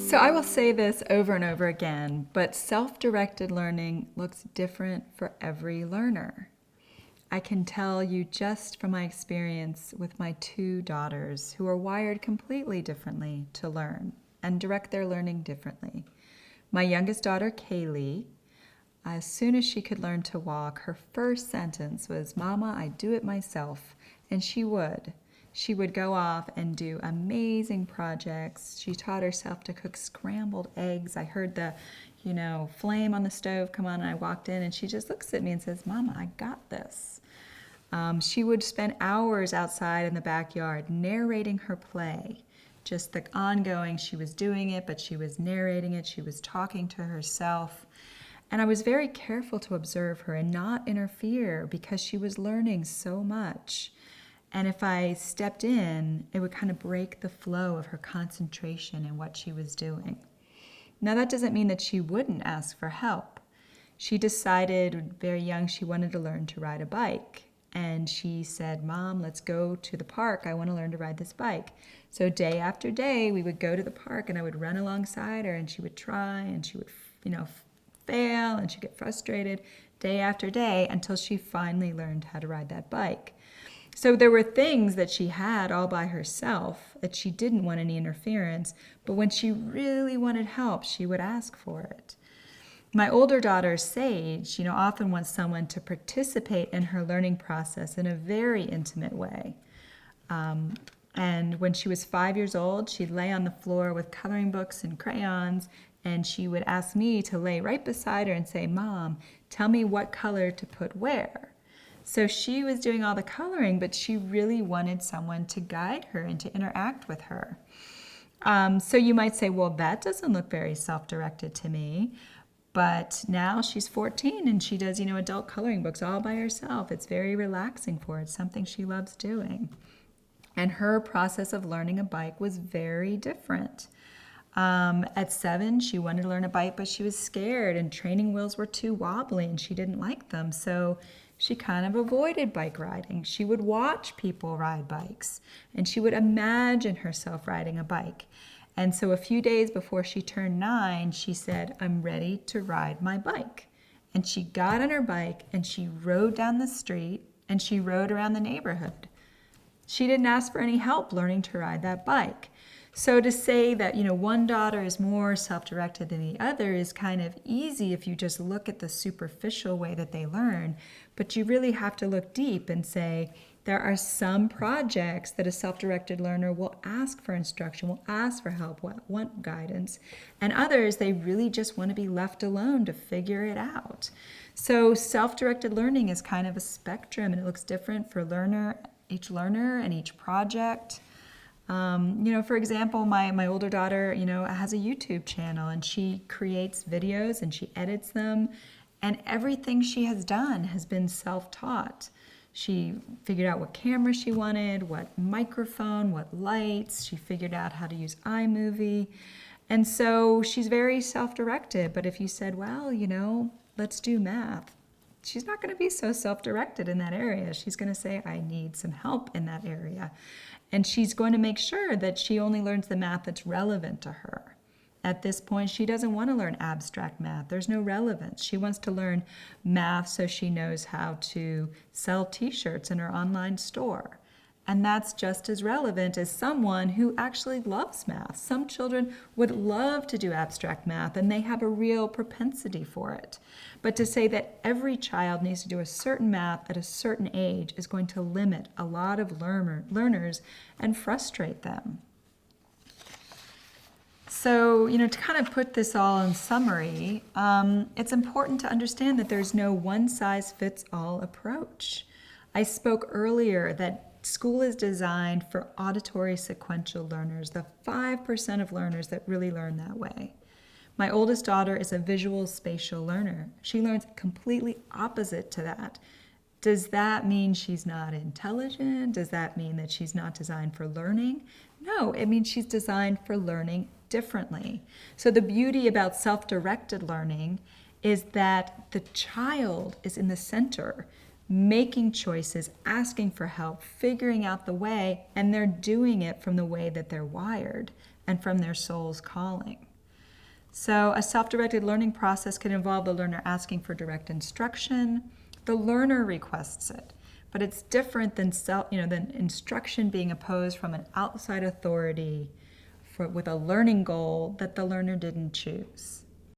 So I will say this over and over again, but self-directed learning looks different for every learner. I can tell you just from my experience with my two daughters who are wired completely differently to learn and direct their learning differently. My youngest daughter, Kaylee, as soon as she could learn to walk, her first sentence was, "Mama, I do it myself." And she would. She would go off and do amazing projects. She taught herself to cook scrambled eggs. I heard the, flame on the stove come on, and I walked in, and she just looks at me and says, "Mama, I got this." She would spend hours outside in the backyard narrating her play. Just the ongoing, she was doing it, but she was narrating it. She was talking to herself. And I was very careful to observe her and not interfere because she was learning so much. And if I stepped in, it would kind of break the flow of her concentration in what she was doing. Now, that doesn't mean that she wouldn't ask for help. She decided very young she wanted to learn to ride a bike. And she said, "Mom, let's go to the park. I want to learn to ride this bike." So day after day, we would go to the park and I would run alongside her and she would try and she would, fail and she'd get frustrated day after day until she finally learned how to ride that bike. So there were things that she had all by herself that she didn't want any interference, but when she really wanted help, she would ask for it. My older daughter, Sage, often wants someone to participate in her learning process in a very intimate way. And when she was 5 years old, she'd lay on the floor with coloring books and crayons, and she would ask me to lay right beside her and say, "Mom, tell me what color to put where." So she was doing all the coloring, but she really wanted someone to guide her and to interact with her. So you might say, well, that doesn't look very self-directed to me. But now she's 14 and she does, adult coloring books all by herself. It's very relaxing for her. It's something she loves doing. And her process of learning a bike was very different. At 7, she wanted to learn a bike, but she was scared and training wheels were too wobbly and she didn't like them. So she kind of avoided bike riding. She would watch people ride bikes and she would imagine herself riding a bike. And so a few days before she turned 9, she said, "I'm ready to ride my bike." And she got on her bike and she rode down the street and she rode around the neighborhood. She didn't ask for any help learning to ride that bike. So to say that, one daughter is more self-directed than the other is kind of easy if you just look at the superficial way that they learn. But you really have to look deep and say, there are some projects that a self-directed learner will ask for instruction, will ask for help, will want guidance, and others, they really just want to be left alone to figure it out. So self-directed learning is kind of a spectrum, and it looks different for each learner and each project. For example, my older daughter, has a YouTube channel and she creates videos and she edits them, and everything she has done has been self-taught. She figured out what camera she wanted, what microphone, what lights. She figured out how to use iMovie. And so she's very self-directed. But if you said, well, let's do math, she's not going to be so self-directed in that area. She's going to say, I need some help in that area. And she's going to make sure that she only learns the math that's relevant to her. At this point, she doesn't want to learn abstract math. There's no relevance. She wants to learn math so she knows how to sell t-shirts in her online store. And that's just as relevant as someone who actually loves math. Some children would love to do abstract math and they have a real propensity for it. But to say that every child needs to do a certain math at a certain age is going to limit a lot of learners and frustrate them. So, to kind of put this all in summary, it's important to understand that there's no one-size-fits-all approach. I spoke earlier that school is designed for auditory sequential learners, the 5% of learners that really learn that way. My oldest daughter is a visual spatial learner. She learns completely opposite to that. Does that mean she's not intelligent? Does that mean that she's not designed for learning? No, it means she's designed for learning differently. So the beauty about self-directed learning is that the child is in the center, making choices, asking for help, figuring out the way, and they're doing it from the way that they're wired and from their soul's calling. So a self-directed learning process could involve the learner asking for direct instruction. The learner requests it, but it's different than than instruction being imposed from an outside authority with a learning goal that the learner didn't choose.